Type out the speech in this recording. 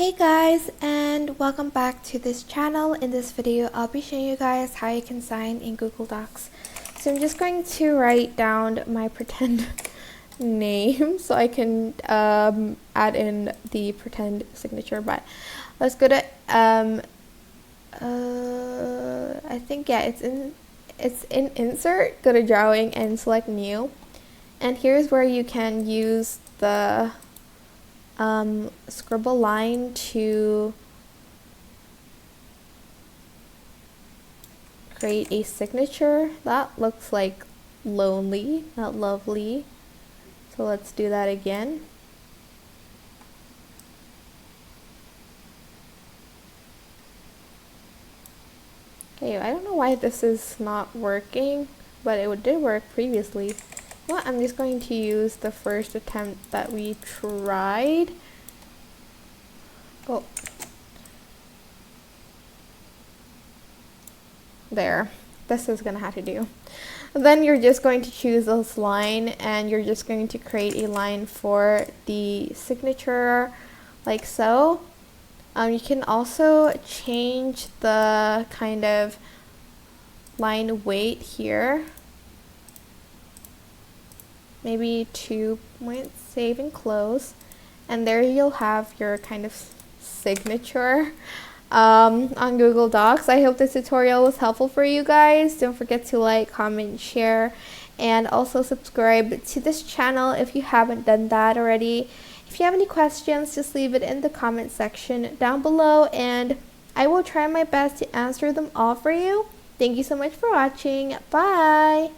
Hey guys, and welcome back to this channel. In this video I'll be showing you guys how you can sign in Google Docs. So I'm just going to write down my pretend name so I can add in the pretend signature, but let's go to I think it's in insert, go to drawing and select new, and here's where you can use the scribble line to create a signature that looks like lonely, not lovely. So let's do that again. Okay, I don't know why this is not working, but it did work previously. Well, I'm just going to use the first attempt that we tried. Oh. There. This is gonna have to do. Then you're just going to choose this line and you're just going to create a line for the signature like so. You can also change the kind of line weight here. Maybe 2 points, save and close, and there you'll have your kind of signature on Google Docs. I hope this tutorial was helpful for you guys. Don't forget to like, comment, share, and also subscribe to this channel if you haven't done that already. If you have any questions, just leave it in the comment section down below and I will try my best to answer them all for you. Thank you so much for watching. Bye!